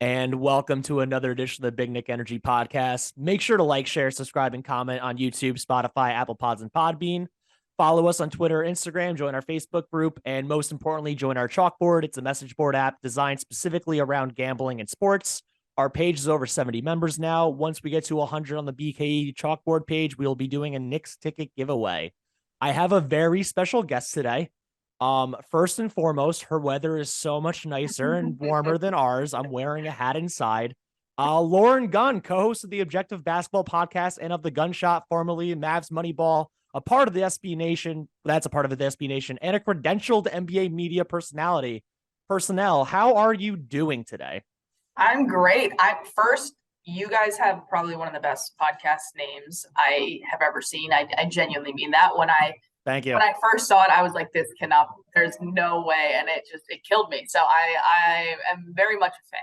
And welcome to another edition of the Big Nick Energy Podcast. Make sure to like, share, subscribe, and comment on YouTube, Spotify, Apple Pods, and Podbean. Follow us on Twitter, Instagram, join our Facebook group, and most importantly, join our Chalkboard. It's a message board app designed specifically around gambling and sports. Our page is over 70 members now. Once we get to 100 on the BKE Chalkboard page, we'll be doing a Knicks ticket giveaway. I have a very special guest today. First and foremost, her weather is so much nicer and warmer than ours. I'm wearing a hat inside. Lauren Gunn, co-host of the Objective Basketball Podcast and of the Gunshot, formerly Mavs Moneyball, a part of the SB Nation. That's a part of the SB Nation, and a credentialed NBA media personnel. How are you doing today? I'm great. You guys have probably one of the best podcast names I have ever seen. I genuinely mean that. Thank you. When I first saw it, I was like, there's no way. And it killed me. So I am very much a fan.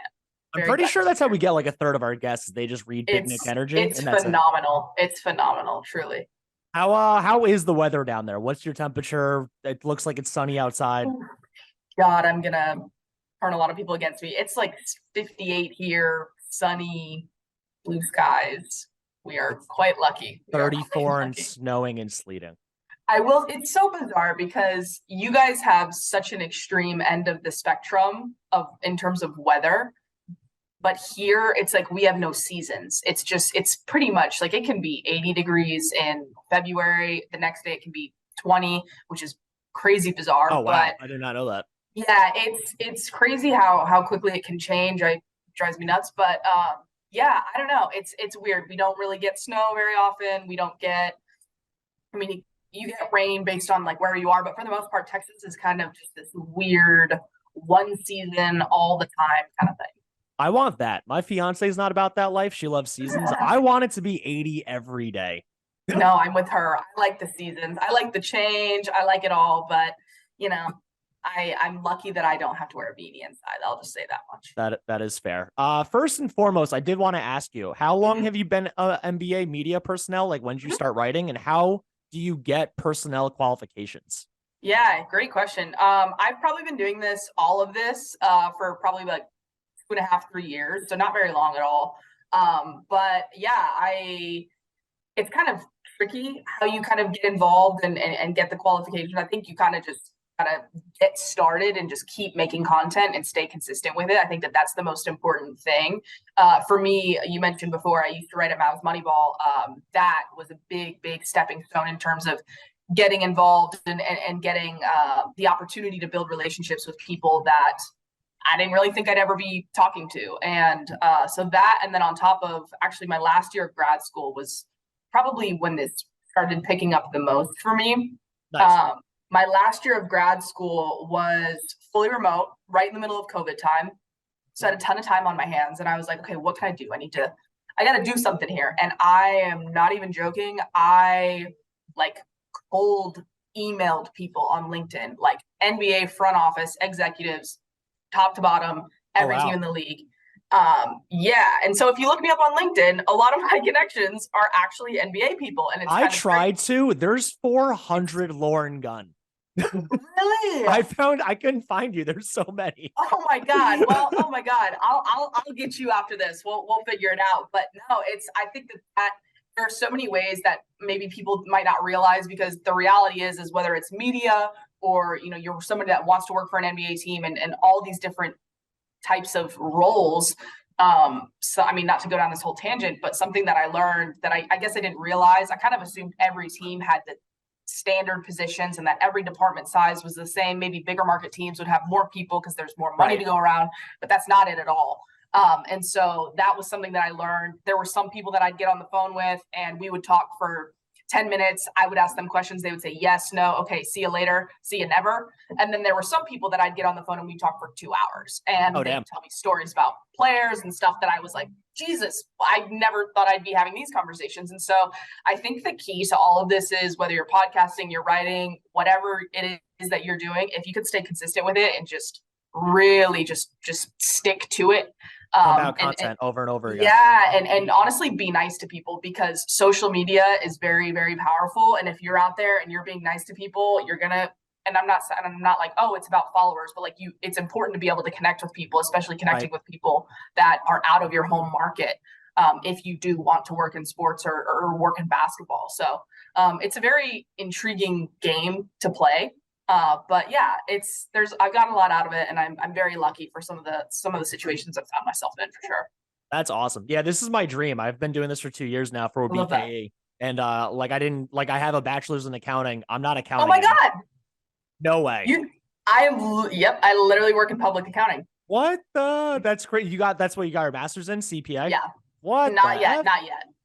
I'm pretty sure that's how we get like a third of our guests. They just read Big Nick Energy. It's phenomenal. It's phenomenal, truly. How is the weather down there? What's your temperature? It looks like it's sunny outside. God, I'm going to turn a lot of people against me. It's like 58 here, sunny, blue skies. We are quite lucky. 34 and snowing and sleeting. It's so bizarre because you guys have such an extreme end of the spectrum in terms of weather. But here it's like we have no seasons. It's pretty much like it can be 80 degrees in February. The next day it can be 20, which is crazy bizarre. Oh, wow. But I did not know that. Yeah, it's crazy how quickly it can change. It drives me nuts. But yeah, I don't know. It's weird. We don't really get snow very often. We don't get, you get rain based on like where you are, but for the most part, Texas is kind of just this weird one season all the time kind of thing. I want that. My fiance is not about that life. She loves seasons. I want it to be 80 every day. No, I'm with her. I like the seasons. I like the change. I like it all, but I'm lucky that I don't have to wear a beanie inside. I'll just say that much. That is fair. First and foremost, I did want to ask you, how long have you been NBA media personnel? Like, when did you start writing, and how do you get personnel qualifications? Yeah, great question. I've probably been doing all of this for probably like 2.5, 3 years. So not very long at all. But yeah, it's kind of tricky how you kind of get involved and get the qualifications. I think you kind of just gotta get started and just keep making content and stay consistent with it. I think that's the most important thing. For me, you mentioned before, I used to write at Mavs Moneyball. That was a big stepping stone in terms of getting involved and getting the opportunity to build relationships with people that I didn't really think I'd ever be talking to. And so that, and then on top of actually my last year of grad school was probably when this started picking up the most for me. Nice. My last year of grad school was fully remote, right in the middle of COVID time. So I had a ton of time on my hands and I was like, okay, what can I do? I got to do something here. And I am not even joking. I like cold emailed people on LinkedIn, like NBA front office executives, top to bottom, every team in the league. Yeah. And so if you look me up on LinkedIn, a lot of my connections are actually NBA people. And I tried to. There's 400 Lauren Gunn. Really? I couldn't find you. There's so many. Oh my God. Well, oh my God. I'll get you after this. We'll figure it out. But no, I think that there are so many ways that maybe people might not realize, because the reality is whether it's media or, you're somebody that wants to work for an NBA team and all these different types of roles. So, not to go down this whole tangent, but something that I learned that I guess I didn't realize, I kind of assumed every team had the standard positions and that every department size was the same. Maybe bigger market teams would have more people because there's more money to go around, but that's not it at all. And so that was something that I learned. There were some people that I'd get on the phone with and we would talk for 10 minutes. I would ask them questions. They would say, yes, no, okay, see you later, see you never. And then there were some people that I'd get on the phone and we'd talk for 2 hours. And they'd tell me stories about players and stuff that I was like, Jesus, I never thought I'd be having these conversations. And so I think the key to all of this is, whether you're podcasting, you're writing, whatever it is that you're doing, if you could stay consistent with it and just really just stick to it. About content over and over again. Yeah. And honestly, be nice to people, because social media is very, very powerful. And if you're out there and you're being nice to people, you're going to and I'm not like, oh, it's about followers, but like it's important to be able to connect with people, especially connecting with people that are out of your home market. If you do want to work in sports or work in basketball. So it's a very intriguing game to play. But yeah, I've gotten a lot out of it, and I'm very lucky for some of the situations I've found myself in, for sure. That's awesome. Yeah, this is my dream. I've been doing this for 2 years now for BKE. And I have a bachelor's in accounting. I'm not accounting. Oh my God. No way. I literally work in public accounting. What the? That's great. That's what you got your master's in, CPA? Yeah. What? Not yet.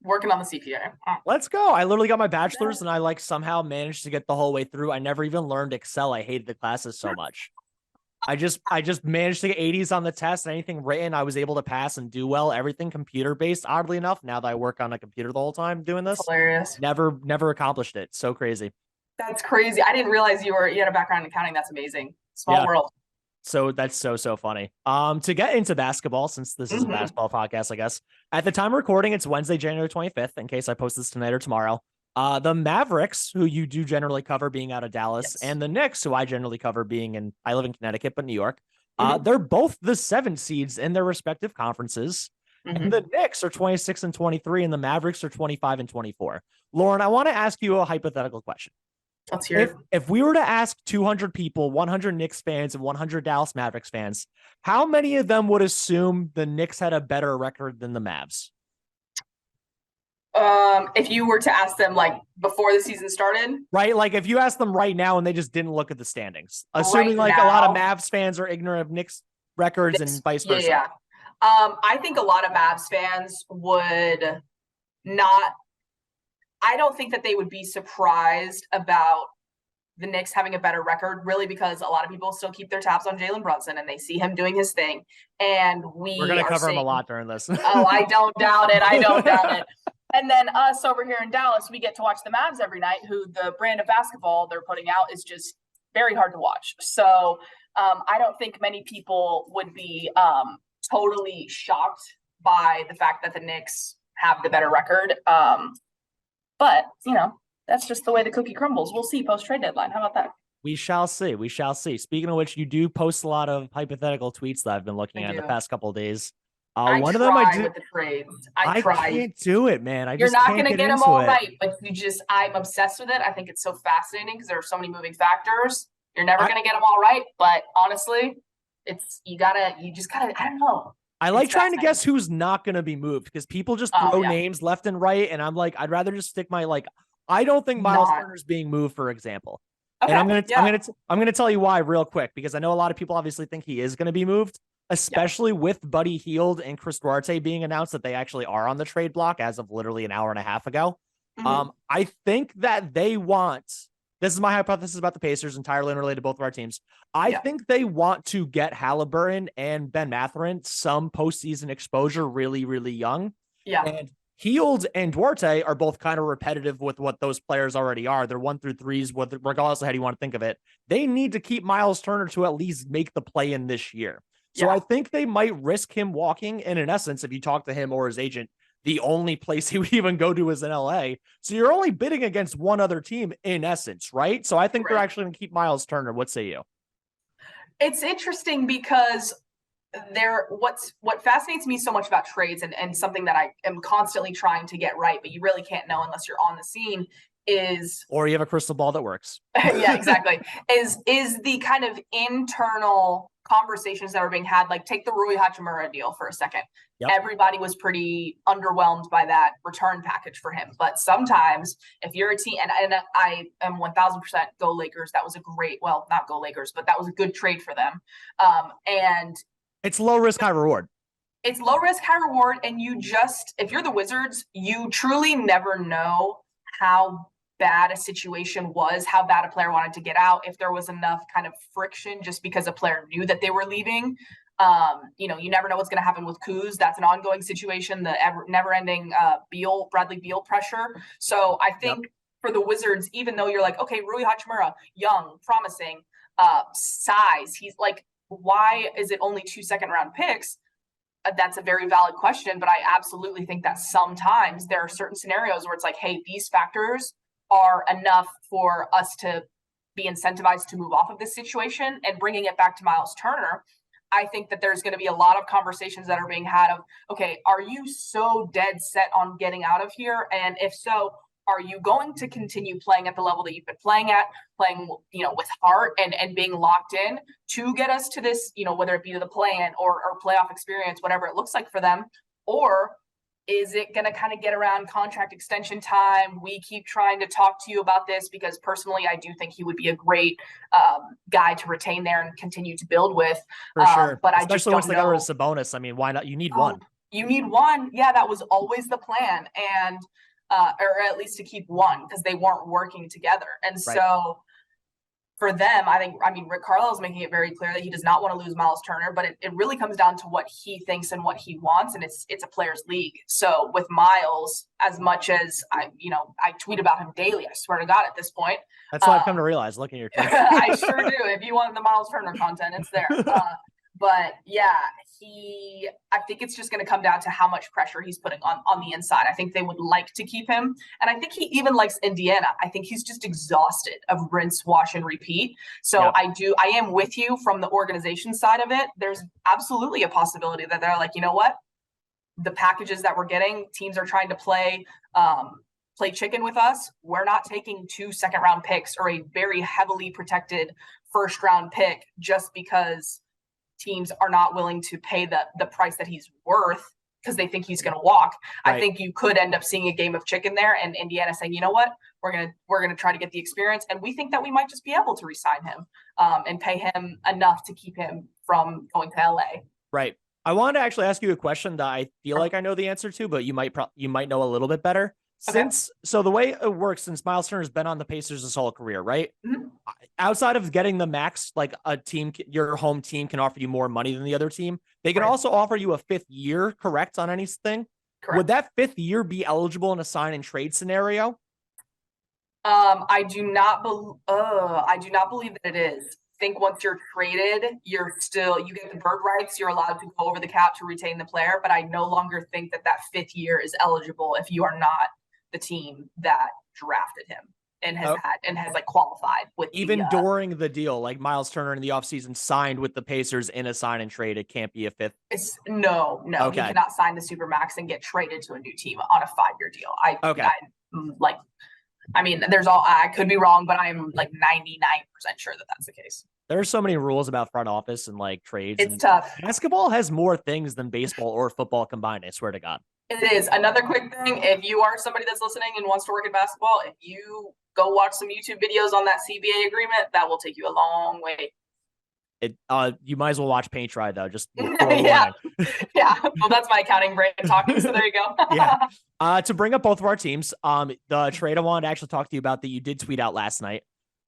Working on the CPA. Let's go. I literally got my bachelor's and I like somehow managed to get the whole way through. I never even learned Excel. I hated the classes so much. I just managed to get 80s on the test, and anything written I was able to pass and do well. Everything computer based, oddly enough. Now that I work on a computer the whole time doing this, hilarious. Never accomplished it. So crazy. That's crazy. I didn't realize you had a background in accounting. That's amazing. Small world. So that's so funny. To get into basketball, since this is a basketball podcast, I guess at the time of recording, it's Wednesday, January 25th. In case I post this tonight or tomorrow. The Mavericks, who you do generally cover being out of Dallas, and the Knicks, who I generally cover being I live in Connecticut, but New York. They're both the 7 seeds in their respective conferences. And the Knicks are 26-23, and the Mavericks are 25-24. Lauren, I want to ask you a hypothetical question. Let's hear it. If we were to ask 200 people, 100 Knicks fans and 100 Dallas Mavericks fans, how many of them would assume the Knicks had a better record than the Mavs? If you were to ask them like before the season started, right? Like if you ask them right now and they just didn't look at the standings, assuming a lot of Mavs fans are ignorant of Knicks records and vice versa. Yeah. I think a lot of Mavs fans would not. I don't think that they would be surprised about the Knicks having a better record, really, because a lot of people still keep their tabs on Jalen Brunson and they see him doing his thing. And we're going to cover him a lot during this. Oh, I don't doubt it. And then us over here in Dallas, we get to watch the Mavs every night, who the brand of basketball they're putting out is just very hard to watch. So I don't think many people would be totally shocked by the fact that the Knicks have the better record. But, that's just the way the cookie crumbles. We'll see post-trade deadline. How about that? We shall see. Speaking of which, you do post a lot of hypothetical tweets that I've been looking at the past couple of days. One of them I do with the trades. I can't do it, man. You're not going to get them all right, but I'm obsessed with it. I think it's so fascinating because there are so many moving factors. You're never going to get them all right, but honestly, you just gotta, I don't know. I like trying to guess who's not going to be moved because people just throw names left and right. And I'm like, I'd rather just stick I don't think Myles Turner's being moved, for example. Okay, and I'm gonna tell you why real quick, because I know a lot of people obviously think he is going to be moved, especially with Buddy Hield and Chris Duarte being announced that they actually are on the trade block as of literally an hour and a half ago. I think that they want, this is my hypothesis about the Pacers, entirely unrelated to both of our teams. I think they want to get Halliburton and Ben Mathurin some postseason exposure really, really young. Yeah. And Hield and Duarte are both kind of repetitive with what those players already are. They're 1 through 3s, regardless of how you want to think of it. They need to keep Myles Turner to at least make the play in this year. So I think they might risk him walking. And in essence, if you talk to him or his agent, the only place he would even go to is in LA. So you're only bidding against one other team in essence, right? So I think they're actually going to keep Myles Turner. What say you? It's interesting because what fascinates me so much about trades and something that I am constantly trying to get right, but you really can't know unless you're on the scene or you have a crystal ball that works. Yeah, exactly. is the kind of internal conversations that are being had. Like take the Rui Hachimura deal for a second. Yep. Everybody was pretty underwhelmed by that return package for him. But sometimes if you're a team, and I am 1000% go Lakers, that was a great, well, not go Lakers, but that was a good trade for them. And it's low risk, high reward. It's low risk, high reward. And if you're the Wizards, you truly never know how bad a situation was, how bad a player wanted to get out, if there was enough kind of friction just because a player knew that they were leaving. You never know what's going to happen with Kuz. That's an ongoing situation, the never-ending Bradley Beal pressure. So I think for the Wizards, even though you're like, okay, Rui Hachimura, young, promising, size, he's like, why is it only 2 second-round picks? That's a very valid question, but I absolutely think that sometimes there are certain scenarios where it's like, hey, these factors are enough for us to be incentivized to move off of this situation. And bringing it back to Myles Turner, I think that there's going to be a lot of conversations that are being had of, okay, are you so dead set on getting out of here? And if so, are you going to continue playing at the level that you've been playing at, playing, with heart and being locked in to get us to this, whether it be to the play-in or playoff experience, whatever it looks like for them? Or is it going to kind of get around contract extension time? We keep trying to talk to you about this because personally, I do think he would be a great guy to retain there and continue to build with. For sure. But especially I just don't once they got rid of know. Sabonis. I mean, why not? You need one. You need one. Yeah, that was always the plan. And or at least to keep one because they weren't working together. And so for them, Rick Carlisle is making it very clear that he does not want to lose Myles Turner, but it really comes down to what he thinks and what he wants. And it's a players' league. So with Myles, as much as I tweet about him daily, I swear to God at this point. That's what I've come to realize looking at your Twitter. I sure do. If you want the Myles Turner content, it's there. But yeah, I think it's just going to come down to how much pressure he's putting on the inside. I think they would like to keep him. And I think he even likes Indiana. I think he's just exhausted of rinse, wash, and repeat. So I am with you from the organization side of it. There's absolutely a possibility that they're like, you know what? The packages that we're getting, teams are trying to play chicken with us. We're not taking 2 second-round picks or a very heavily protected first-round pick just because teams are not willing to pay the price that he's worth because they think he's going to walk. Right. I think you could end up seeing a game of chicken there and Indiana saying, you know what, we're going to try to get the experience. And we think that we might just be able to re-sign him and pay him enough to keep him from going to LA. Right. I wanted to actually ask you a question that I feel like I know the answer to, but you might know a little bit better. So the way it works, since Myles Turner's been on the Pacers his whole career, right? Mm-hmm. Outside of getting the max, like a team, your home team can offer you more money than the other team. They can also offer you a 5th year, correct, on anything? Correct. Would that 5th year be eligible in a sign and trade scenario? I do not believe that it is. I think once you're traded, you get the bird rights. You're allowed to go over the cap to retain the player. But I no longer think that 5th year is eligible if you are not the team that drafted him and has qualified with even during the deal, like Myles Turner in the offseason signed with the Pacers in a sign and trade. It can't be a 5th. No. Okay. He cannot sign the Supermax and get traded to a new team on a 5-year deal. I could be wrong, but I'm 99% sure that that's the case. There's so many rules about front office and trades. It's tough. Basketball has more things than baseball or football combined. I swear to God. It is. Another quick thing, if you are somebody that's listening and wants to work in basketball, if you go watch some YouTube videos on that CBA agreement, that will take you a long way. You might as well watch paint dry though. Just yeah. Well, that's my accounting brain talking. So there you go. Yeah. To bring up both of our teams, the trade I wanted to actually talk to you about that you did tweet out last night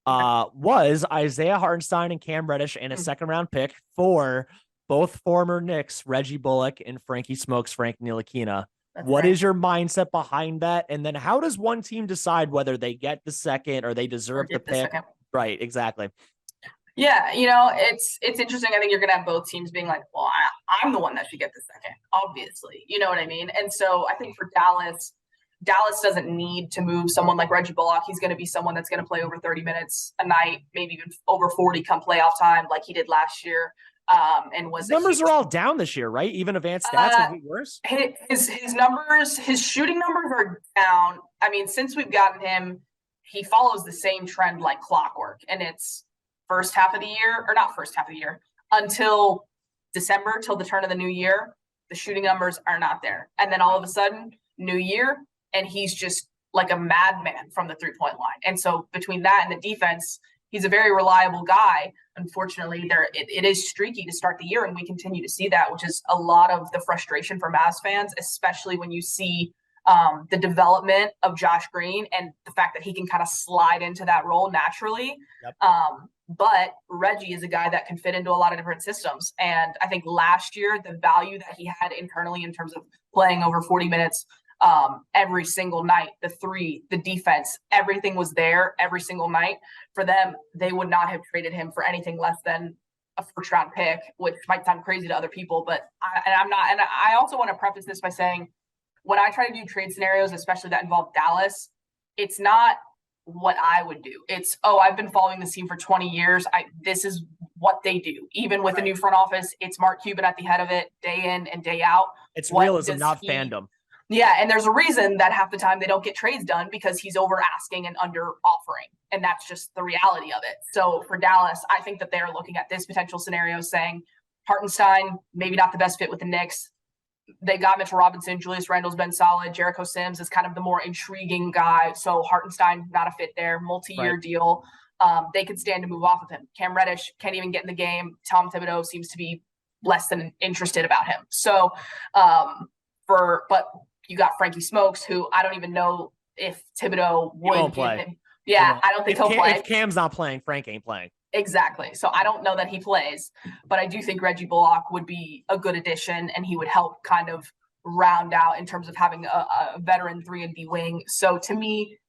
was Isaiah Hartenstein and Cam Reddish and a 2nd-round pick for both former Knicks, Reggie Bullock and Frankie Smokes, Frank Ntilikina. What is your mindset behind that? And then how does one team decide whether they get the 2nd or they deserve the pick? Right, exactly. Yeah, it's interesting. I think you're going to have both teams being like, well, I'm the one that should get the 2nd, obviously. You know what I mean? And so I think for Dallas doesn't need to move someone like Reggie Bullock. He's going to be someone that's going to play over 30 minutes a night, maybe even over 40 come playoff time like he did last year. And his numbers are all down this year, right? Even advanced stats will be worse. His numbers, his shooting numbers are down. I mean, since we've gotten him, he follows the same trend like clockwork. And it's not first half of the year, until December, till the turn of the new year, the shooting numbers are not there. And then all of a sudden, new year, and he's just like a madman from the 3-point line. And so between that and the defense, he's a very reliable guy. Unfortunately, it is streaky to start the year, and we continue to see that, which is a lot of the frustration for Mavs fans, especially when you see the development of Josh Green and the fact that he can kind of slide into that role naturally. Yep. But Reggie is a guy that can fit into a lot of different systems. And I think last year, the value that he had internally in terms of playing over 40 minutes every single night, the 3, the defense, everything was there every single night. For them, they would not have traded him for anything less than a 1st-round pick, which might sound crazy to other people, but I'm not. And I also want to preface this by saying, when I try to do trade scenarios, especially that involve Dallas, it's not what I would do. It's, oh, I've been following this team for 20 years. This is what they do. Even with the new front office, it's Mark Cuban at the head of it, day in and day out. It's realism, not fandom. Yeah, and there's a reason that half the time they don't get trades done because he's over asking and under offering, and that's just the reality of it. So for Dallas, I think that they're looking at this potential scenario saying Hartenstein, maybe not the best fit with the Knicks. They got Mitchell Robinson, Julius Randle's been solid. Jericho Sims is kind of the more intriguing guy. So Hartenstein, not a fit there, multi-year deal. They could stand to move off of him. Cam Reddish can't even get in the game. Tom Thibodeau seems to be less than interested about him. So, but you got Frankie Smokes, who I don't even know if Thibodeau would give him. Yeah, I don't think he'll play. If Cam's not playing, Frank ain't playing. Exactly. So I don't know that he plays, but I do think Reggie Bullock would be a good addition, and he would help kind of round out in terms of having a veteran 3-and-D wing. So to me,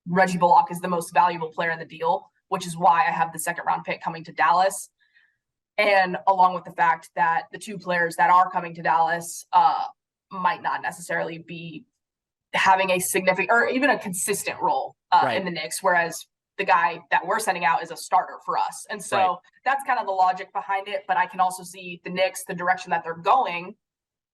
Reggie Bullock is the most valuable player in the deal, which is why I have the second round pick coming to Dallas. And along with the fact that the two players that are coming to Dallas might not necessarily be having a significant or even a consistent role in the Knicks, whereas the guy that we're sending out is a starter for us. And so that's kind of the logic behind it. But I can also see the Knicks, the direction that they're going,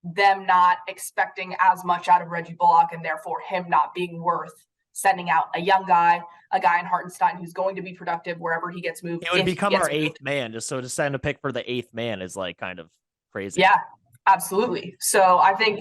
them not expecting as much out of Reggie Bullock, and therefore him not being worth sending out a young guy, a guy in Hartenstein who's going to be productive wherever he gets moved. It would become our eighth man. Just so to send a pick for the eighth man is like kind of crazy. Yeah, absolutely. So I think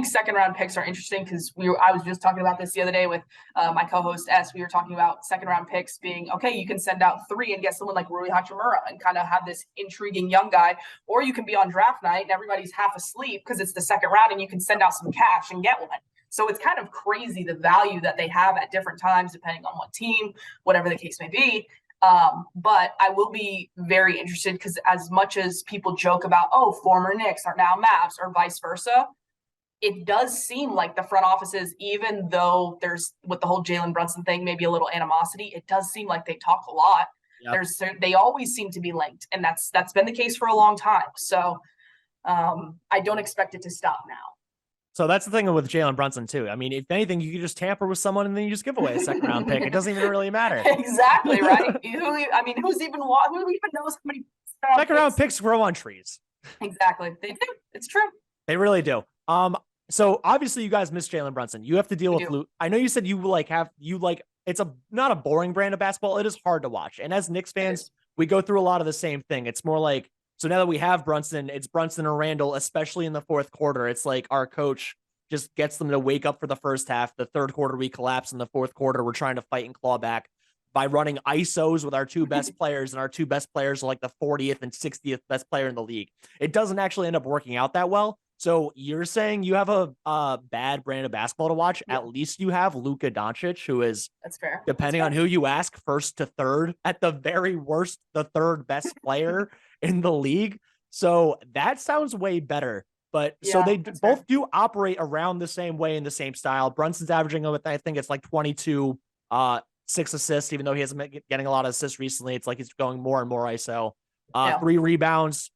second round picks are interesting because I was just talking about this the other day with my co-host S. We were talking about second round picks being, okay, you can send out 3 and get someone like Rui Hachimura and kind of have this intriguing young guy, or you can be on draft night and everybody's half asleep because it's the second round and you can send out some cash and get one. So it's kind of crazy the value that they have at different times, depending on what team, whatever the case may be. But I will be very interested because as much as people joke about, oh, former Knicks are now Mavs or vice versa, it does seem like the front offices, even though there's with the whole Jalen Brunson thing, maybe a little animosity, it does seem like they talk a lot. Yep. They always seem to be linked, and that's been the case for a long time. So I don't expect it to stop now. So that's the thing with Jalen Brunson too. I mean, if anything, you could just tamper with someone and then you just give away a second round pick. It doesn't even really matter. Exactly, right? Who even knows how many second round picks grow on trees? Exactly. They do. It's true. They really do. So obviously you guys miss Jalen Brunson. You have to deal with Luke. I know you said it's not a boring brand of basketball. It is hard to watch. And as Knicks fans, we go through a lot of the same thing. It's more like, so now that we have Brunson, it's Brunson or Randle, especially in the fourth quarter. It's like our coach just gets them to wake up for the first half. The third quarter, we collapse. In the fourth quarter, we're trying to fight and claw back by running ISOs with our two best players, and our two best players are like the 40th and 60th best player in the league. It doesn't actually end up working out that well. So you're saying you have a bad brand of basketball to watch. At least you have Luka Doncic, who is, that's fair, depending on who you ask, first to third, at the very worst, the third best player in the league. So that sounds way better. But so they both do operate around the same way in the same style. Brunson's averaging, I think it's like 22, 6 assists, even though he hasn't been getting a lot of assists recently. It's like he's going more and more ISO, 3 rebounds.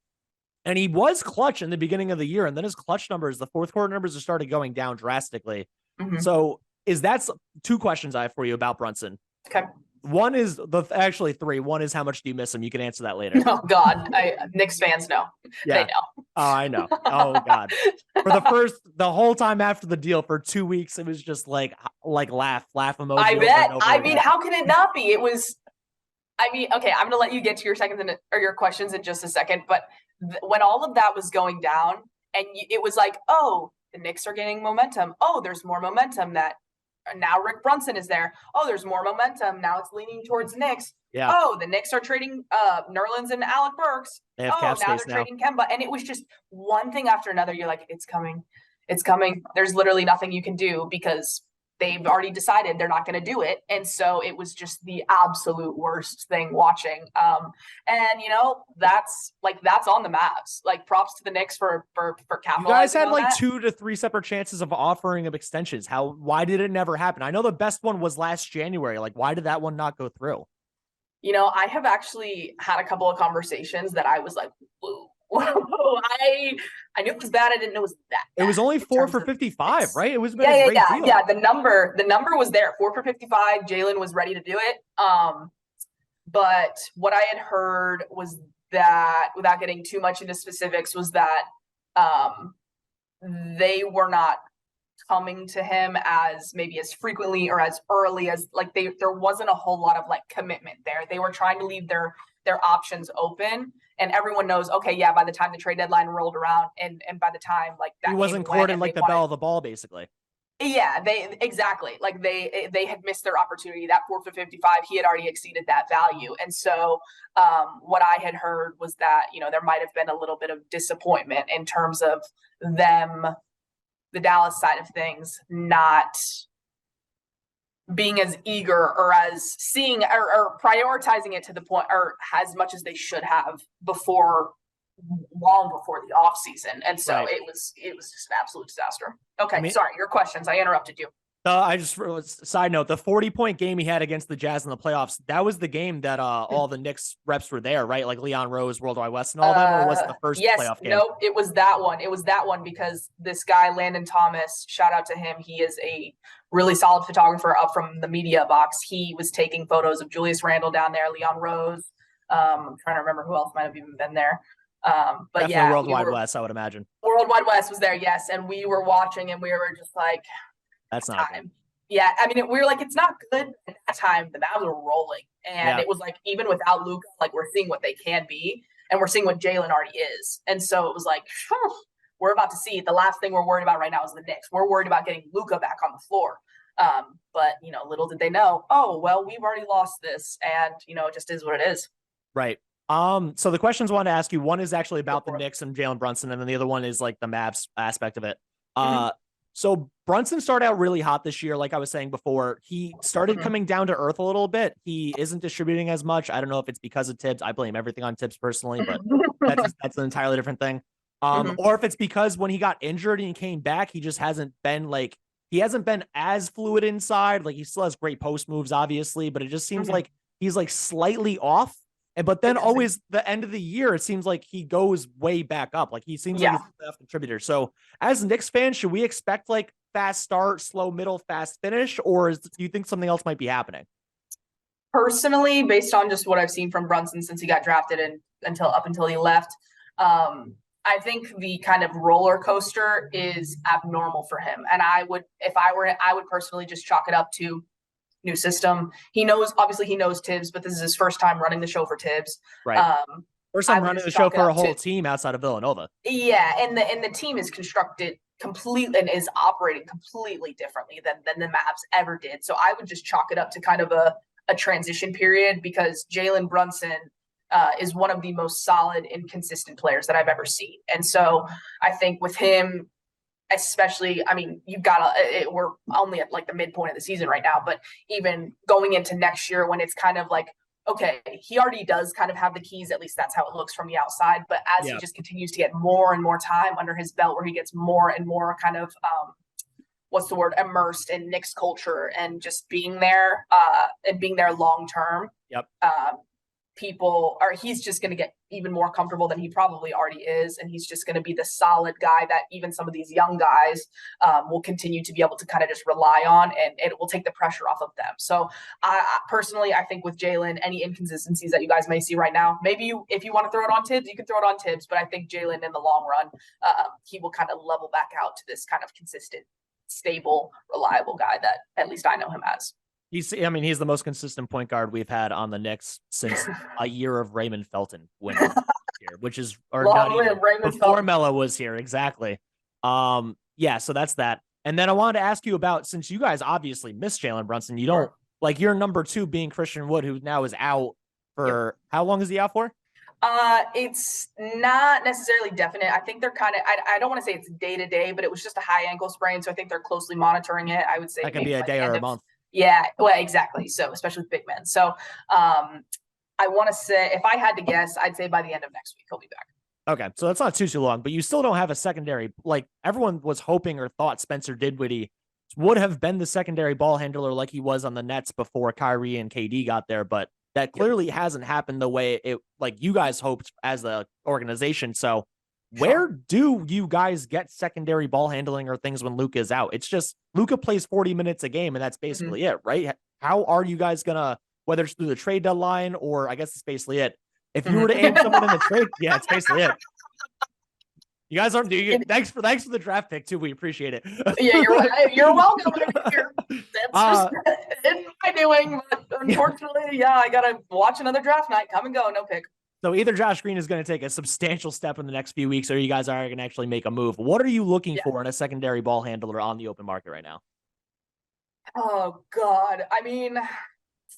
And he was clutch in the beginning of the year. And then his clutch numbers, the fourth quarter numbers, have started going down drastically. Mm-hmm. So that's 2 questions I have for you about Brunson. Okay. One is actually 3. One is how much do you miss him? You can answer that later. Oh God, Knicks fans know. Yeah. They know. Oh, I know. Oh God. For the whole time after the deal for 2 weeks, it was just like laugh emoji. I bet. I mean, how can it not be? It was. I mean, okay. I'm gonna let you get to your your questions in just a second. But when all of that was going down, and it was like, oh, the Knicks are getting momentum. Oh, there's more momentum that. Now Rick Brunson is there. Oh, there's more momentum. Now it's leaning towards Knicks. Yeah. Oh, the Knicks are trading Nerlens and Alec Burks. Now they're trading Kemba. And it was just one thing after another. You're like, it's coming. It's coming. There's literally nothing you can do because they've already decided they're not going to do it. And so it was just the absolute worst thing watching. And that's on the Mavs. Like, props to the Knicks for capitalizing. You guys had like 2 to 3 separate chances of offering of extensions. Why did it never happen? I know the best one was last January. Like, why did that one not go through? I have actually had a couple of conversations that I was like, Whoa, I knew it was bad. I didn't know it was that bad. It was only 4 for 55, right? It was been yeah, a yeah, great yeah, deal. yeah. The number was there, 4 for 55. Jalen was ready to do it. But what I had heard was that, without getting too much into specifics, was that they were not coming to him as maybe as frequently or as early as like there wasn't a whole lot of like commitment there. They were trying to leave their options open, and everyone knows, okay, yeah, by the time the trade deadline rolled around and by the time like that He wasn't courted like the bell of the ball, basically. Yeah, they exactly, like they had missed their opportunity. That 4 for 55, he had already exceeded that value. And so what I had heard was that, there might have been a little bit of disappointment in terms of them, the Dallas side of things, not being as eager or as seeing or prioritizing it to the point or as much as they should have long before the off season. And so Right. it was just an absolute disaster. Okay. Sorry, your questions. I interrupted you. I just, side note, the 40-point game he had against the Jazz in the playoffs, that was the game that all the Knicks reps were there, right? Like Leon Rose, Worldwide West, and all them, or was it the first playoff game? No, it was that one. It was that one because this guy, Landon Thomas, shout out to him. He is a really solid photographer up from the media box. He was taking photos of Julius Randle down there, Leon Rose. I'm trying to remember who else might have even been there. But definitely yeah, Worldwide West, I would imagine. Worldwide West was there, yes. And we were watching and we were just like, that's not good. Yeah, I mean, we were like, it's not good. At that time, the Mavs were rolling. And it was like, even without Luka, like we're seeing what they can be. And we're seeing what Jalen already is. And so it was like, we're about to see. The last thing we're worried about right now is the Knicks. We're worried about getting Luka back on the floor. But, little did they know, oh, well, we've already lost this. And, it just is what it is. Right. So the questions I want to ask you, one is actually about the Knicks and Jalen Brunson, and then the other one is like the Mavs aspect of it. So Brunson started out really hot this year. Like I was saying before, he started coming down to earth a little bit. He isn't distributing as much. I don't know if it's because of Tibbs. I blame everything on Tibbs personally, but that's an entirely different thing. Or if it's because when he got injured and he came back, he just hasn't been as fluid inside. Like he still has great post moves, obviously, but it just seems like he's like slightly off. But then always the end of the year, it seems like he goes way back up. Like he seems like he's a playoff contributor. So as Knicks fans, should we expect like fast start, slow middle, fast finish? Or do you think something else might be happening? Personally, based on just what I've seen from Brunson since he got drafted and until he left, I think the kind of roller coaster is abnormal for him. And I would personally just chalk it up to new system. He knows Tibbs, but this is his first time running the show for Tibbs. Right. First time running the show for a whole team outside of Villanova. Yeah, and the team is constructed completely and is operating completely differently than the Mavs ever did. So I would just chalk it up to kind of a transition period because Jalen Brunson is one of the most solid and consistent players that I've ever seen. And so I think with him, especially, I mean, we're only at like the midpoint of the season right now, but even going into next year when it's kind of like, okay, he already does kind of have the keys, at least that's how it looks from the outside. But as he just continues to get more and more time under his belt, where he gets more and more kind of, immersed in Knicks culture and just being there and being there long term. Yep. He's just going to get even more comfortable than he probably already is. And he's just going to be the solid guy that even some of these young guys will continue to be able to kind of just rely on, and it will take the pressure off of them. So personally, I think with Jalen, any inconsistencies that you guys may see right now, maybe if you want to throw it on Tibbs, you can throw it on Tibbs. But I think Jalen in the long run, he will kind of level back out to this kind of consistent, stable, reliable guy that at least I know him as. He's the most consistent point guard we've had on the Knicks since a year of Raymond Felton winning here, which is before Melo was here. Exactly. So that's that. And then I wanted to ask you about, since you guys obviously miss Jalen Brunson, you don't like your number 2 being Christian Wood, who now is out for how long is he out for? It's not necessarily definite. I think they're kind of, I don't want to say it's day to day, but it was just a high ankle sprain. So I think they're closely monitoring it. I would say that could be a day or a month. Yeah, well, exactly. So especially with big men. So I want to say, if I had to guess, I'd say by the end of next week, he'll be back. Okay. So that's not too long, but you still don't have a secondary. Like everyone was hoping or thought Spencer Dinwiddie would have been the secondary ball handler like he was on the Nets before Kyrie and KD got there. But that clearly hasn't happened the way it like you guys hoped as the organization. So where do you guys get secondary ball handling or things when Luka is out? It's just Luka plays 40 minutes a game, and that's basically it, right? How are you guys gonna, whether it's through the trade deadline or I guess it's basically it. If you were to aim someone in the trade, yeah, it's basically it. You guys aren't doing it. Thanks for the draft pick too. We appreciate it. Yeah, you're welcome. That's just in my doing, but unfortunately, I gotta watch another draft night. Come and go, no pick. So either Josh Green is going to take a substantial step in the next few weeks, or you guys are going to actually make a move. What are you looking for in a secondary ball handler on the open market right now? Oh God, I mean,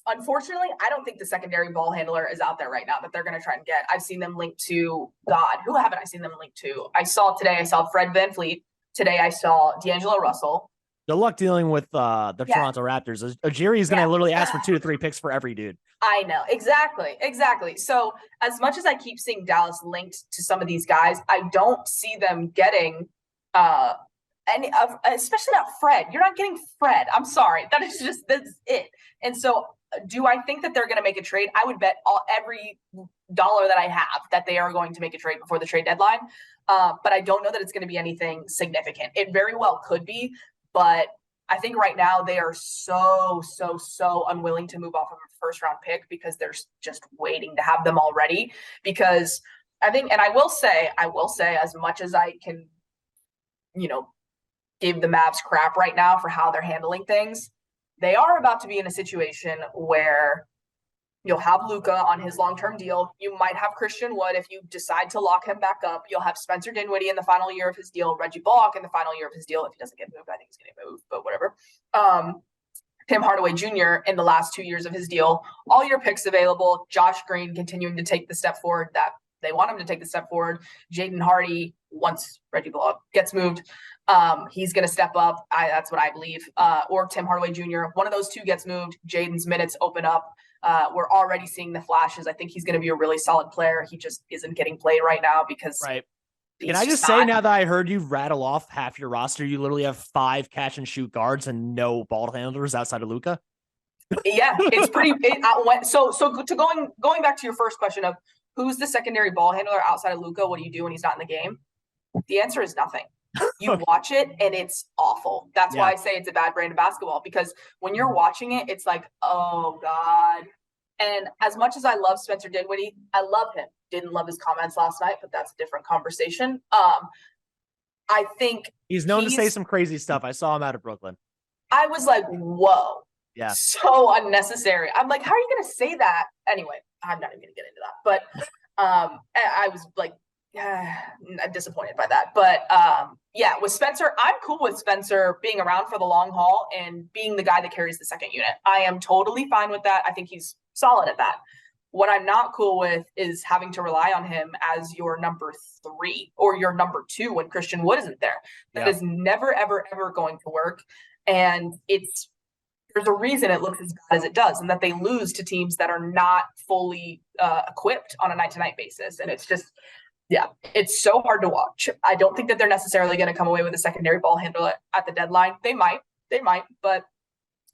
unfortunately, I don't think the secondary ball handler is out there right now that they're going to try and get. I've seen them linked to God. Who haven't I seen them linked to? I saw Fred VanVleet. Today I saw D'Angelo Russell. Good luck dealing with the Toronto Raptors. Ujiri is going to literally ask for 2 to 3 picks for every dude. I know. Exactly. So as much as I keep seeing Dallas linked to some of these guys, I don't see them getting any of, especially not Fred. You're not getting Fred. I'm sorry. That's it. And so do I think that they're going to make a trade? I would bet every dollar that I have that they are going to make a trade before the trade deadline. But I don't know that it's going to be anything significant. It very well could be. But I think right now they are so unwilling to move off of a first-round pick because they're just waiting to have them already. Because I think, and I will say, as much as I can, give the Mavs crap right now for how they're handling things, they are about to be in a situation where you'll have Luka on his long-term deal. You might have Christian Wood if you decide to lock him back up. You'll have Spencer Dinwiddie in the final year of his deal, Reggie Bullock in the final year of his deal. If he doesn't get moved, I think he's going to move, but whatever. Tim Hardaway Jr. in the last 2 years of his deal. All your picks available. Josh Green continuing to take the step forward that they want him to take the step forward. Jaden Hardy, once Reggie Bullock gets moved, he's going to step up. That's what I believe. Or Tim Hardaway Jr. One of those two gets moved. Jaden's minutes open up. We're already seeing the flashes. I think he's going to be a really solid player. He just isn't getting played right now because. Right. Can I just say, now that I heard you rattle off half your roster, you literally have 5 catch and shoot guards and no ball handlers outside of Luka? Yeah, it's pretty. So going back to your first question of who's the secondary ball handler outside of Luka, what do you do when he's not in the game? The answer is nothing. You watch it and it's awful. That's why I say it's a bad brand of basketball, because when you're watching it, it's like, oh God. And as much as I love Spencer Dinwiddie, I love him. Didn't love his comments last night, but that's a different conversation. I think he's known to say some crazy stuff. I saw him out of Brooklyn. I was like, whoa. Yeah. So unnecessary. I'm like, how are you going to say that? Anyway, I'm not even going to get into that. But I was like, disappointed by that. But with Spencer, I'm cool with Spencer being around for the long haul and being the guy that carries the second unit. I am totally fine with that. I think he's solid at that. What I'm not cool with is having to rely on him as your number 3 or your number 2 when Christian Wood isn't there. That is never, ever, ever going to work. And there's a reason it looks as bad as it does, and that they lose to teams that are not fully equipped on a night-to-night basis. And it's just, it's so hard to watch. I don't think that they're necessarily going to come away with a secondary ball handler at the deadline. They might, but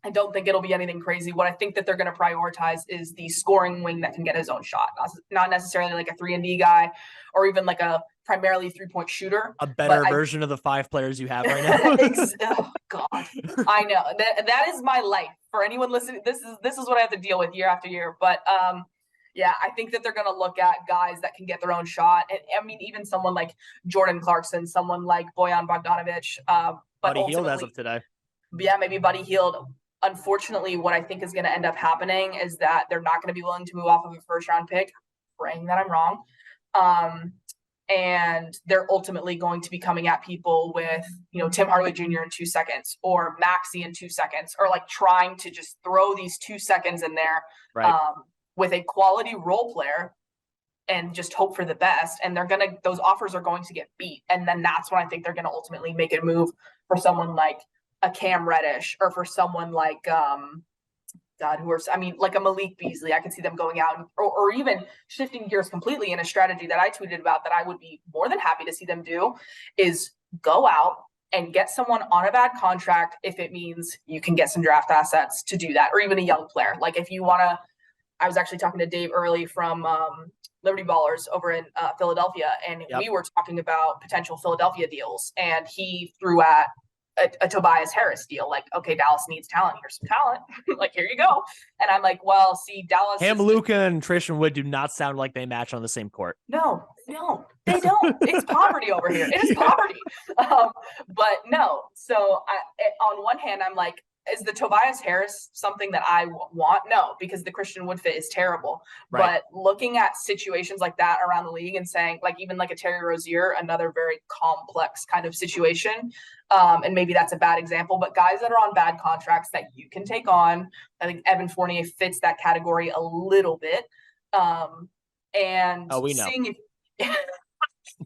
I don't think it'll be anything crazy. What I think that they're going to prioritize is the scoring wing that can get his own shot, not necessarily like a 3-and-D guy or even like a primarily 3-point shooter. A better version of the 5 players you have right now. Oh God, I know that is my life. For anyone listening, this is what I have to deal with year after year. But I think that they're going to look at guys that can get their own shot. And I mean, even someone like Jordan Clarkson, someone like Bojan Bogdanovic. But Buddy Hield as of today. Yeah, maybe Buddy Hield. Unfortunately, what I think is going to end up happening is that they're not going to be willing to move off of a first-round pick, praying that I'm wrong. And they're ultimately going to be coming at people with, Tim Hardaway Jr. in 2 seconds or Maxey in 2 seconds, or like trying to just throw these 2 seconds in there with a quality role player and just hope for the best. And those offers are going to get beat. And then that's when I think they're going to ultimately make a move for someone like a Cam Reddish, or for someone like like a Malik Beasley. I could see them going out or even shifting gears completely in a strategy that I tweeted about that I would be more than happy to see them do, is go out and get someone on a bad contract if it means you can get some draft assets to do that, or even a young player. Like if you want to, I was actually talking to Dave Early from Liberty Ballers over in Philadelphia, and we were talking about potential Philadelphia deals, and he threw at a Tobias Harris deal. Like, okay, Dallas needs talent. Here's some talent. Like, here you go. And I'm like, well, see, Dallas. Luka and Tristan Wood do not sound like they match on the same court. No, they don't. It's poverty over here. It is poverty. But no. So on one hand, I'm like, is the Tobias Harris something that I want? No, because the Christian Wood fit is terrible. Right. But looking at situations like that around the league and saying, like, even like a Terry Rozier, another very complex kind of situation. And maybe that's a bad example, but guys that are on bad contracts that you can take on, I think Evan Fournier fits that category a little bit. And we know. Seeing if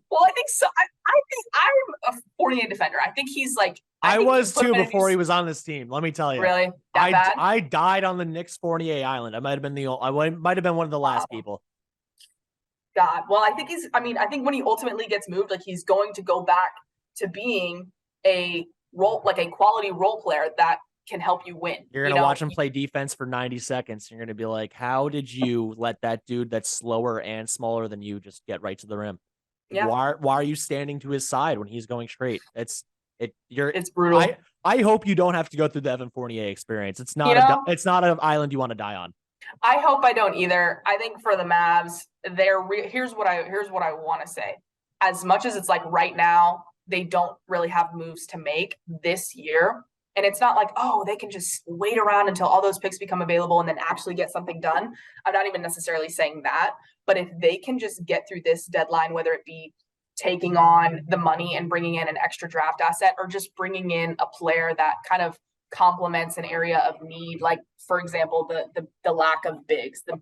well, I think so. I think I'm a Fournier defender. I think he's like I was too before he was on this team. Let me tell you. Really? I died on the Knicks Fournier Island. I might have been one of the last people. God. Well, I think I think when he ultimately gets moved, like he's going to go back to being a quality role player that can help you win. You're gonna watch him play defense for 90 seconds. You're gonna be like, how did you let that dude that's slower and smaller than you just get right to the rim? Yeah. Why are you standing to his side when he's going straight? It's brutal. I hope you don't have to go through the Evan Fournier experience. It's not it's not an island you want to die on. I hope I don't either. I think for the Mavs, here's what I want to say. As much as it's like right now, they don't really have moves to make this year. And it's not like, oh, they can just wait around until all those picks become available and then actually get something done. I'm not even necessarily saying that. But if they can just get through this deadline, whether it be taking on the money and bringing in an extra draft asset or just bringing in a player that kind of complements an area of need, like, for example, the lack of bigs, the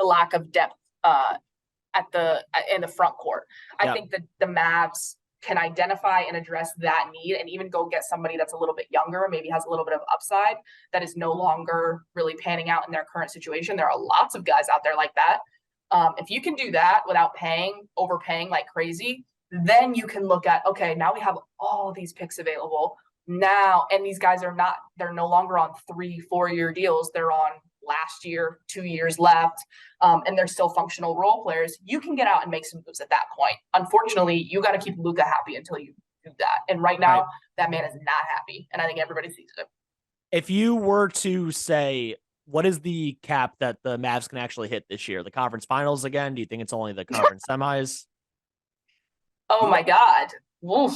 lack of depth in the front court. I think that the Mavs can identify and address that need and even go get somebody that's a little bit younger, maybe has a little bit of upside that is no longer really panning out in their current situation. There are lots of guys out there like that. If you can do that without overpaying like crazy, then you can look at, okay, now we have all these picks available now. And these guys they're no longer on 3-4 year deals. They're on last year, 2 years left, and they're still functional role players. You can get out and make some moves at that point. Unfortunately, you got to keep Luka happy until you do that. And right now, that man is not happy. And I think everybody sees it. If you were to say, what is the cap that the Mavs can actually hit this year? The conference finals again? Do you think it's only the conference semis? Oh my God. Oof.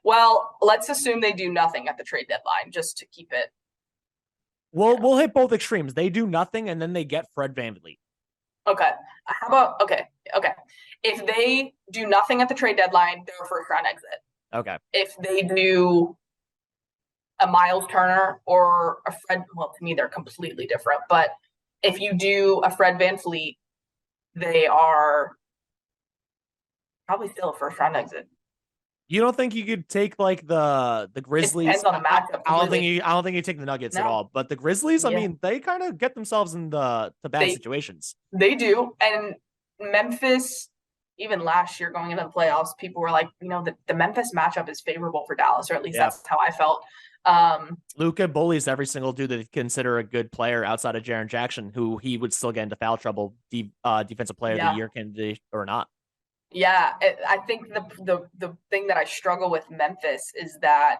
Well, let's assume they do nothing at the trade deadline just to keep it. We'll hit both extremes. They do nothing and then they get Fred VanVleet. Okay. How about okay. If they do nothing at the trade deadline, they're a first round exit. Okay. If they do a Myles Turner or a Fred, well, to me, they're completely different. But if you do a Fred VanVleet, they are probably still a first round exit. You don't think you could take like the Grizzlies? It depends on the matchup. I don't think you take the Nuggets at all. But the Grizzlies, I mean, they kind of get themselves in the bad situations. They do. And Memphis, even last year going into the playoffs, people were like, the Memphis matchup is favorable for Dallas, or at least that's how I felt. Luka bullies every single dude that they consider a good player outside of Jaren Jackson, who he would still get into foul trouble, defensive player of the year candidate or not. Yeah, I think the thing that I struggle with Memphis is that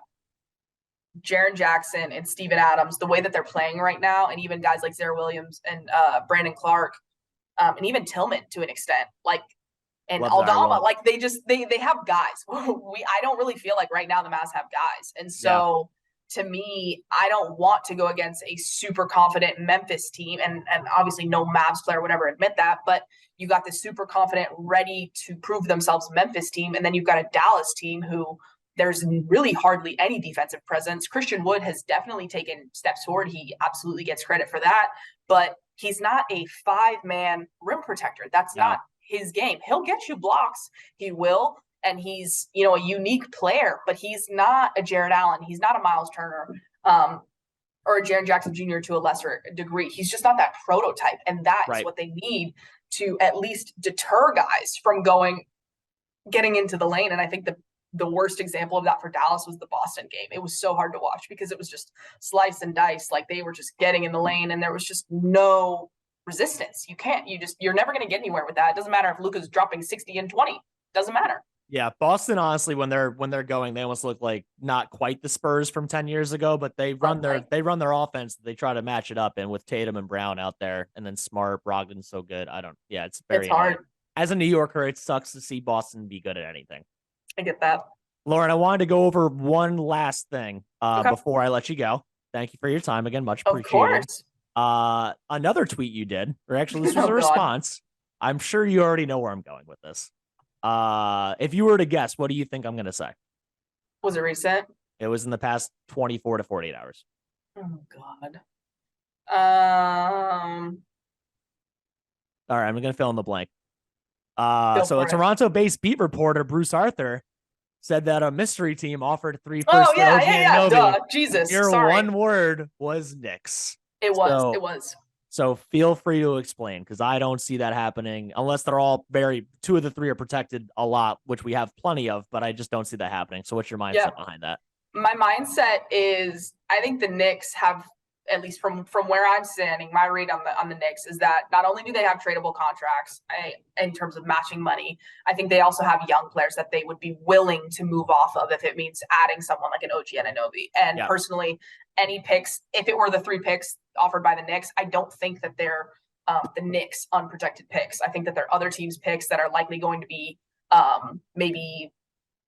Jaren Jackson and Steven Adams, the way that they're playing right now, and even guys like Zaire Williams and Brandon Clark, and even Tillman to an extent, and Aldama, they have guys. I don't really feel like right now the Mavs have guys, and so to me, I don't want to go against a super confident Memphis team, and obviously no Mavs player would ever admit that, but you got this super confident, ready to prove themselves Memphis team, and then you've got a Dallas team who there's really hardly any defensive presence. Christian Wood has definitely taken steps forward. He absolutely gets credit for that, but he's not a 5-man rim protector. That's not his game. He'll get you blocks. He will. And he's, a unique player, but he's not a Jared Allen. He's not a Myles Turner, or a Jaren Jackson Jr. to a lesser degree. He's just not that prototype. And that's what they need to at least deter guys from getting into the lane. And I think the worst example of that for Dallas was the Boston game. It was so hard to watch because it was just slice and dice. Like they were just getting in the lane and there was just no resistance. You're never going to get anywhere with that. It doesn't matter if Luka's dropping 60 and 20. Doesn't matter. Yeah, Boston, honestly, when they're going, they almost look like not quite the Spurs from 10 years ago, but they run their offense. They try to match it up, and with Tatum and Brown out there, and then Smart, Brogdon's so good. It's very hard. As a New Yorker, it sucks to see Boston be good at anything. I get that. Lauren, I wanted to go over one last thing before I let you go. Thank you for your time again. Much appreciated. Of course. Another tweet you did, or actually this was a response. I'm sure you already know where I'm going with this. If you were to guess, what do you think I'm going to say? Was it recent? It was in the past 24 to 48 hours. Oh God. All right, I'm going to fill in the blank. So a Toronto-based beat reporter, Bruce Arthur, said that a mystery team offered 3 firsts to OG Anunoby. Duh. Jesus. Your one word was Knicks. It was. So feel free to explain, because I don't see that happening unless they're all 2 of the 3 are protected a lot, which we have plenty of, but I just don't see that happening. So what's your mindset behind that? My mindset is I think the Knicks have, at least from where I'm standing, my read on the Knicks is that not only do they have tradable contracts in terms of matching money, I think they also have young players that they would be willing to move off of if it means adding someone like an OG Anunoby. And personally, any picks, if it were the 3 picks offered by the Knicks, I don't think that they're the Knicks unprotected picks. I think that there are other teams' picks that are likely going to be maybe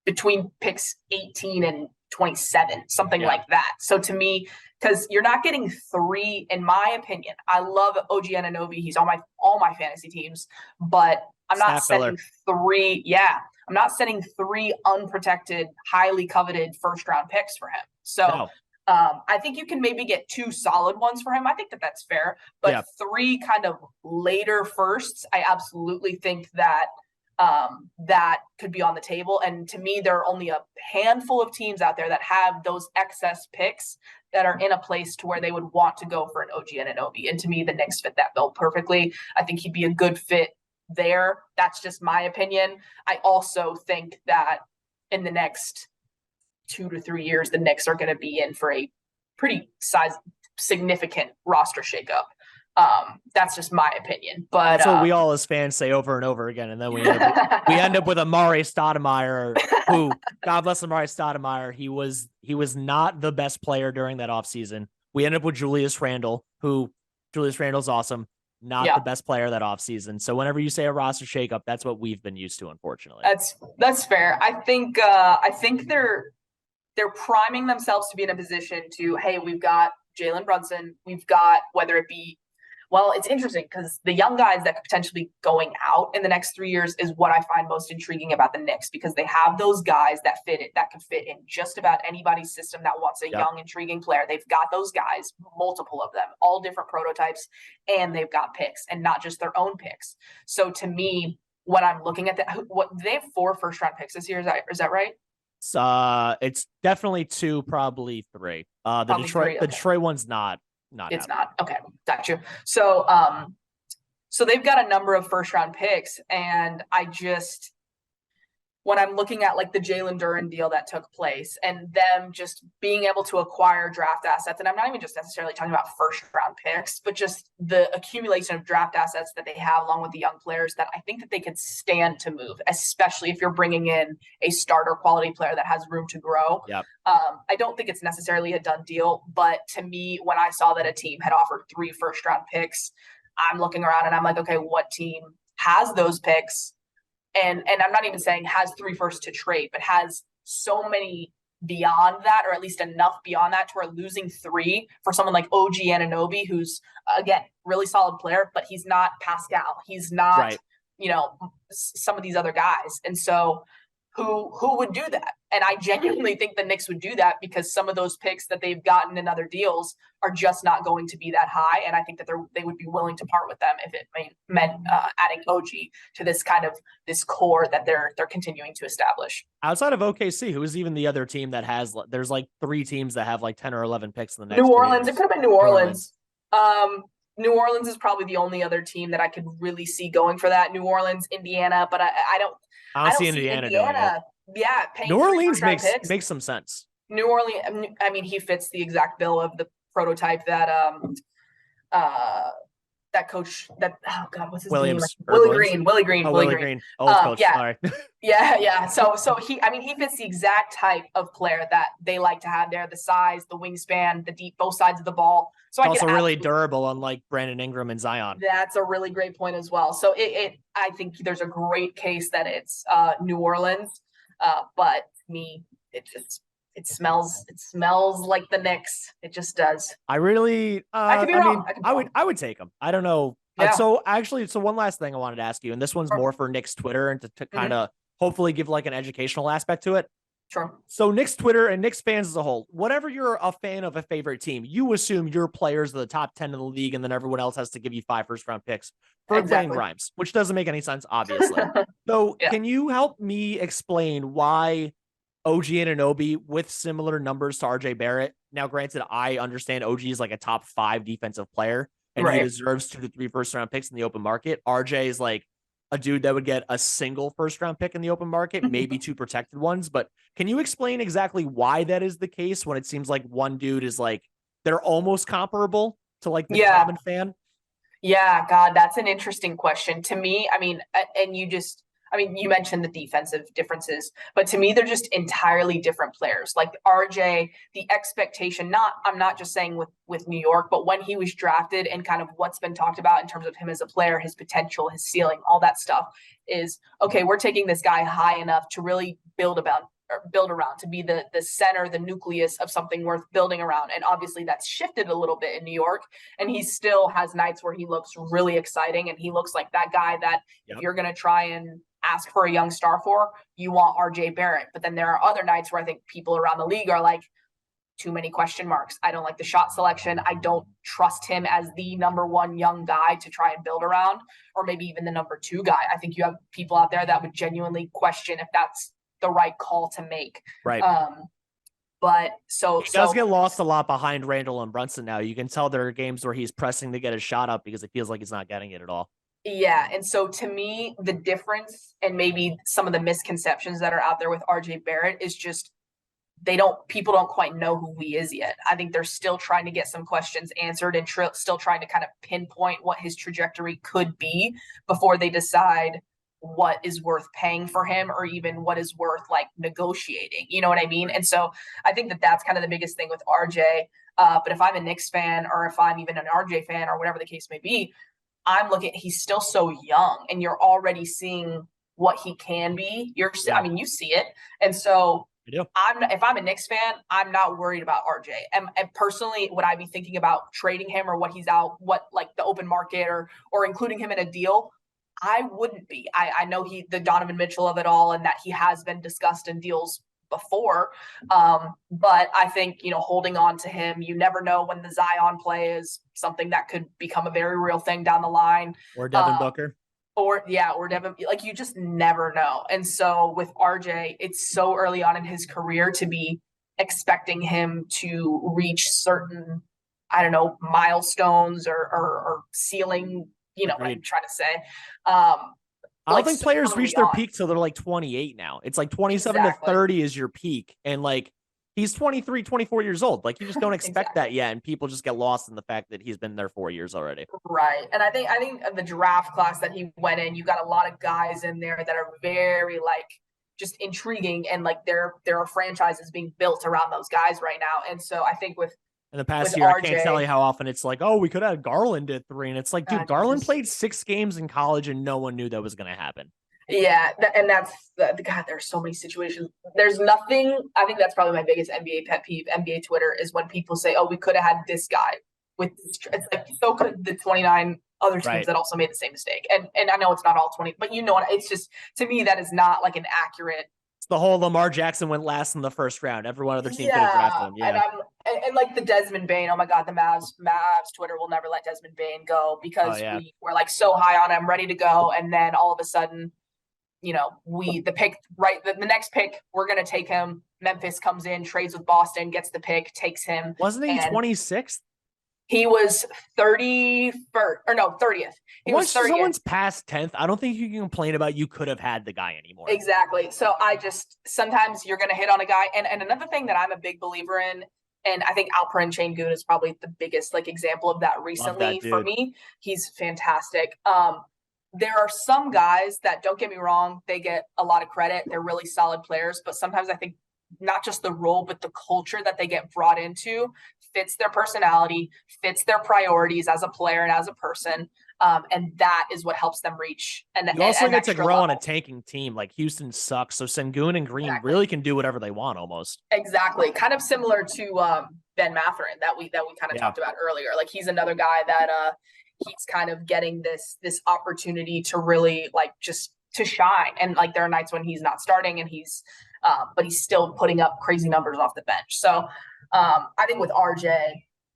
between picks 18 and 27, something like that. So to me, because you're not getting 3, in my opinion. I love OG Anunoby. He's on all my fantasy teams, but I'm not setting 3. Yeah, I'm not setting 3 unprotected, highly coveted first round picks for him. So I think you can maybe get 2 solid ones for him. I think that's fair, but 3 kind of later firsts, I absolutely think that that could be on the table. And to me, there are only a handful of teams out there that have those excess picks that are in a place to where they would want to go for an OG Anunoby. And to me, the Knicks fit that bill perfectly. I think he'd be a good fit there. That's just my opinion. I also think that in the next 2 to 3 years, the Knicks are going to be in for a pretty significant roster shakeup. That's just my opinion, but that's what we all as fans say over and over again, and then we end up with Amari Stoudemire, who, God bless Amari Stoudemire, he was not the best player during that offseason. We end up with Julius Randle, Julius Randle's awesome, not the best player that offseason. So whenever you say a roster shakeup, that's what we've been used to, unfortunately. That's fair. I think they're priming themselves to be in a position to, hey, we've got Jalen Brunson, we've got, whether it be, well, it's interesting because the young guys that could potentially be going out in the next 3 years is what I find most intriguing about the Knicks, because they have those guys that could fit in just about anybody's system that wants a young, intriguing player. They've got those guys, multiple of them, all different prototypes, and they've got picks, and not just their own picks. So to me, when I'm looking at they have 4 first-round picks this year. Is that right? It's definitely 2, probably 3. The Detroit one's not. It's not. Okay, got you. So, so they've got a number of first round picks, and when I'm looking at like the Jalen Duren deal that took place and them just being able to acquire draft assets, and I'm not even just necessarily talking about first round picks, but just the accumulation of draft assets that they have along with the young players, that I think that they could stand to move, especially if you're bringing in a starter quality player that has room to grow. Yep. I don't think it's necessarily a done deal, but to me, when I saw that a team had offered 3 first round picks, I'm looking around and I'm like, okay, what team has those picks? And I'm not even saying has 3 firsts to trade, but has so many beyond that, or at least enough beyond that, to where losing 3 for someone like OG Anunoby, who's, again, really solid player, but he's not Pascal. He's not, some of these other guys. And so who would do that? And I genuinely think the Knicks would do that, because some of those picks that they've gotten in other deals are just not going to be that high. And I think that they would be willing to part with them if it meant adding OG to this core that they're continuing to establish. Outside of OKC, who is even the other team that has, there's like 3 teams that have like 10 or 11 picks in the next New Orleans. years. It could have been New Orleans. New Orleans is probably the only other team that I could really see going for that. New Orleans, Indiana, but I don't see Indiana doing it. Yeah, New Orleans makes some sense. New Orleans, I mean, he fits the exact bill of the prototype that that coach that, oh God, what's his name? Williams or Williams? Willie Green. Oh, Willie Green. Old coach. Yeah. Sorry. Yeah. So he fits the exact type of player that they like to have there, the size, the wingspan, the deep, both sides of the ball. So Also really durable, unlike Brandon Ingram and Zion. That's a really great point as well. So I think there's a great case that it's New Orleans. But to me, it smells like the Knicks. It just does. I really, I could be wrong. I would take them. I don't know. Yeah. So one last thing I wanted to ask you, and this one's more for Knicks Twitter and to kind of hopefully give like an educational aspect to it. Sure. So Knicks Twitter and Knicks fans as a whole, whatever you're a fan of a favorite team, you assume your players are the top 10 in the league, and then everyone else has to give you 5 first-round picks for playing Grimes, which doesn't make any sense, obviously. So can you help me explain why OG Anunoby with similar numbers to RJ Barrett? Now, granted, I understand OG is like a top 5 defensive player, and he deserves 2 to 3 first-round picks in the open market. RJ is like a dude that would get a single first-round pick in the open market, maybe 2 protected ones. But can you explain exactly why that is the case when it seems like one dude is like, they're almost comparable to like the common fan? Yeah, God, that's an interesting question. To me, I mean, and you mentioned the defensive differences, but to me, they're just entirely different players. Like RJ, the expectation, I'm not just saying with New York, but when he was drafted and kind of what's been talked about in terms of him as a player, his potential, his ceiling, all that stuff is, okay, we're taking this guy high enough to really build around, to be the center, the nucleus of something worth building around. And obviously that's shifted a little bit in New York, and he still has nights where he looks really exciting, and he looks like that guy that if you're going to try and ask for a young star for, you want RJ Barrett. But then there are other nights where I think people around the league are like, too many question marks. I don't like the shot selection. I don't trust him as the number 1 young guy to try and build around, or maybe even the number 2 guy. I think you have people out there that would genuinely question if that's the right call to make. Right. But he does get lost a lot behind Randall and Brunson now. You can tell there are games where he's pressing to get his shot up because it feels like he's not getting it at all. Yeah. And so to me, the difference and maybe some of the misconceptions that are out there with RJ Barrett is just people don't quite know who he is yet. I think they're still trying to get some questions answered and still trying to kind of pinpoint what his trajectory could be before they decide what is worth paying for him or even what is worth like negotiating. You know what I mean? And so I think that's kind of the biggest thing with RJ. But if I'm a Knicks fan, or if I'm even an RJ fan, or whatever the case may be, he's still so young, and you're already seeing what he can be. you see it. And so if I'm a Knicks fan, I'm not worried about RJ. And personally, would I be thinking about trading him, or what like the open market, or including him in a deal? I wouldn't be. I know the Donovan Mitchell of it all, and that he has been discussed in deals before. But I think, holding on to him, you never know when the Zion play is something that could become a very real thing down the line. Or Devin Booker. Or Devin, like, you just never know. And so with RJ, it's so early on in his career to be expecting him to reach certain, I don't know, milestones or ceiling, what I'm trying to say. I don't think players reach their peak till they're like 28 now. It's like 27 to 30 is your peak. And like, he's 23, 24 years old. Like, you just don't expect that yet. And people just get lost in the fact that he's been there 4 years already. Right. And I think the draft class that he went in, you got a lot of guys in there that are very like just intriguing, and like there are franchises being built around those guys right now. And so I think in the past year, RJ, I can't tell you how often it's like, oh, we could have Garland at 3. And it's like, dude, Garland played 6 games in college and no one knew that was going to happen. Yeah. And that's God, there's so many situations. There's nothing. I think that's probably my biggest NBA pet peeve. NBA Twitter is when people say, oh, we could have had this guy with this. It's like, so could the 29 other teams that also made the same mistake. And I know it's not all 20, but it's just, to me, that is not like an accurate. It's the whole Lamar Jackson went last in the first round. Every one other team could have drafted him. Yeah. And like the Desmond Bane, oh my God, the Mavs Twitter will never let Desmond Bane go because we were like so high on him, ready to go. And then all of a sudden, the next pick, we're going to take him. Memphis comes in, trades with Boston, gets the pick, takes him. Wasn't he 26th? He was 31st, or no, 30th. Once someone's past 10th, I don't think you can complain about you could have had the guy anymore. Exactly. So sometimes you're going to hit on a guy. And another thing that I'm a big believer in And I think Alperen Şengün is probably the biggest like example of that recently for me. He's fantastic. There are some guys that, don't get me wrong, they get a lot of credit. They're really solid players, but sometimes I think not just the role, but the culture that they get brought into fits their personality, fits their priorities as a player and as a person. And that is what helps them reach. And you also get to grow level on a tanking team. Like Houston sucks, so Şengün and Green really can do whatever they want almost. Exactly, kind of similar to Ben Mathurin that we kind of talked about earlier. Like he's another guy that he's kind of getting this opportunity to really like just to shine. And like there are nights when he's not starting and he's but he's still putting up crazy numbers off the bench. So I think with RJ,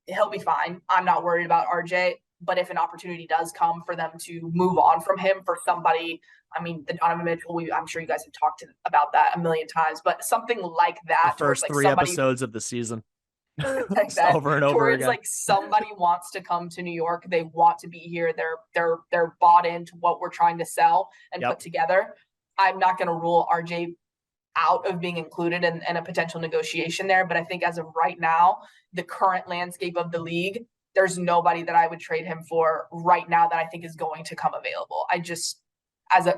he'll be fine. I'm not worried about RJ. But if an opportunity does come for them to move on from him for somebody, I mean, the Donovan Mitchell, I'm sure you guys have talked about that a million times, but something like that. The first like 3 episodes of the season. Like that, over and over where again. It's like somebody wants to come to New York. They want to be here. They're bought into what we're trying to sell and put together. I'm not going to rule RJ out of being included in a potential negotiation there. But I think as of right now, the current landscape of the league, there's nobody that I would trade him for right now that I think is going to come available.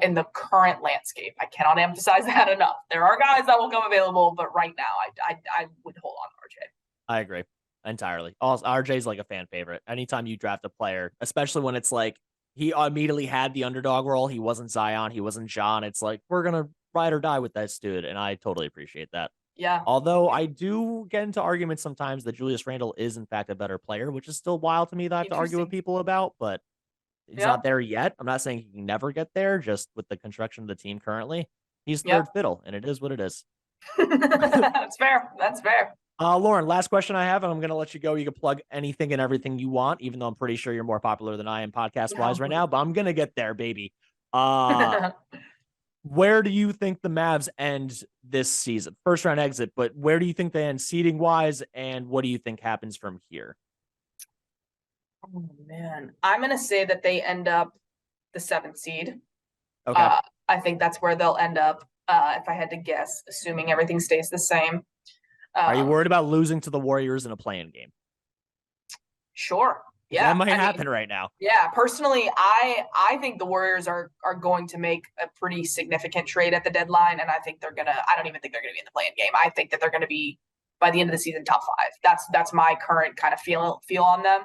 In the current landscape, I cannot emphasize that enough. There are guys that will come available, but right now I would hold on to RJ. I agree entirely. Also, RJ's like a fan favorite. Anytime you draft a player, especially when it's like he immediately had the underdog role. He wasn't Zion. He wasn't John. It's like, we're going to ride or die with this dude. And I totally appreciate that. Yeah. Although I do get into arguments sometimes that Julius Randle is in fact a better player, which is still wild to me that I have to argue with people about, but he's not there yet. I'm not saying he can never get there, just with the construction of the team currently. He's third fiddle, and it is what it is. That's fair. That's fair. Lauren, last question I have, and I'm going to let you go. You can plug anything and everything you want, even though I'm pretty sure you're more popular than I am podcast-wise right now, but I'm going to get there, baby. Where do you think the Mavs end this season? First round exit, but where do you think they end seeding wise? And what do you think happens from here? Oh man, I'm going to say that they end up the 7th seed. Okay. I think that's where they'll end up. If I had to guess, assuming everything stays the same. Are you worried about losing to the Warriors in a play-in game? Sure. Yeah, that might happen right now. Yeah, personally, I think the Warriors are going to make a pretty significant trade at the deadline, and I think I don't even think they're gonna be in the play-in game. I think that they're gonna be by the end of the season top 5. That's my current kind of feel on them.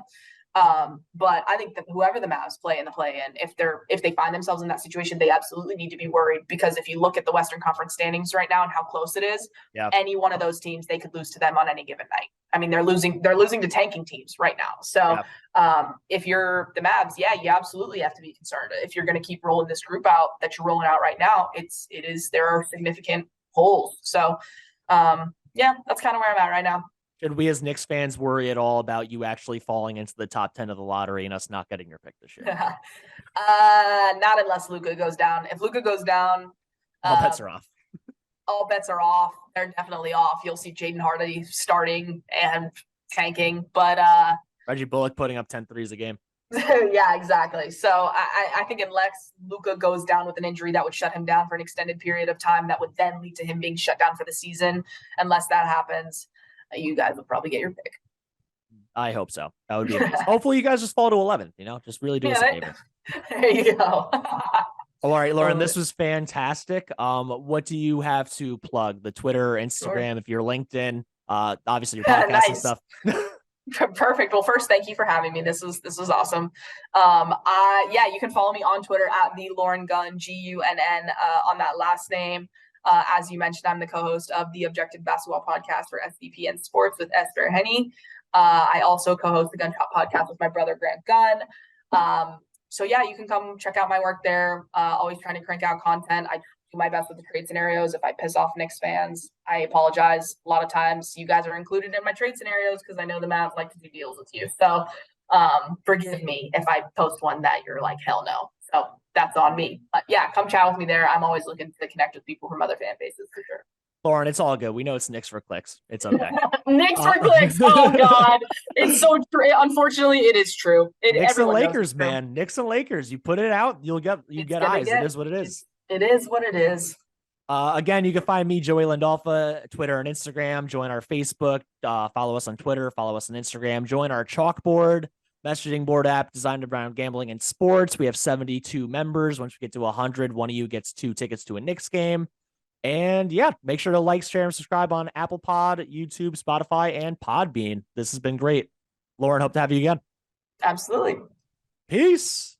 But I think that whoever the Mavs play in the play-in, if they find themselves in that situation, they absolutely need to be worried, because if you look at the Western Conference standings right now and how close it is, any one of those teams, they could lose to them on any given night. I mean, they're losing to tanking teams right now. So if you're the Mavs, you absolutely have to be concerned. If you're going to keep rolling this group out that you're rolling out right now, there are significant holes. So that's kind of where I'm at right now. Should we as Knicks fans worry at all about you actually falling into the top 10 of the lottery and us not getting your pick this year? Not unless Luka goes down. If Luka goes down, all bets are off. All bets are off. They're definitely off. You'll see Jaden Hardy starting and tanking, but Reggie Bullock putting up 10 threes a game. Yeah, exactly. So I think unless Luka goes down with an injury that would shut him down for an extended period of time, that would then lead to him being shut down for the season. Unless that happens, you guys will probably get your pick. I hope so. That would be amazing. Hopefully you guys just fall to 11th, just really do us a favor. There you go. All right, Lauren, this was fantastic. What do you have to plug? The Twitter, Instagram, if you're LinkedIn, obviously your podcast and stuff. Perfect. Well, first, thank you for having me. This was awesome. You can follow me on Twitter at the Lauren Gunn, Gunn, on that last name. As you mentioned, I'm the co-host of the Objective Basketball Podcast for SVPN Sports with Esther Henny. I also co-host the Gunshot Podcast with my brother, Grant Gunn. You can come check out my work there. Always trying to crank out content. I do my best with the trade scenarios. If I piss off Knicks fans, I apologize. A lot of times you guys are included in my trade scenarios because I know the Mavs like to do deals with you. So forgive me if I post one that you're like, hell no. So that's on me. But come chat with me there. I'm always looking to connect with people from other fan bases for sure. Lauren, it's all good. We know it's Knicks for clicks. It's okay. Knicks for clicks. Oh God, it's so true. Unfortunately, it is true. Knicks and Lakers, man. Knicks and Lakers. You put it out, you get eyes. It is what it is. It is what it is. Again, you can find me, Joey Landolfa, Twitter and Instagram. Join our Facebook. Follow us on Twitter. Follow us on Instagram. Join our Chalkboard messaging board app designed around gambling and sports. We have 72 members. Once we get to 100, one of you gets 2 tickets to a Knicks game. And yeah, make sure to like, share, and subscribe on Apple Pod, YouTube, Spotify, and Podbean. This has been great. Lauren, hope to have you again. Absolutely. Peace.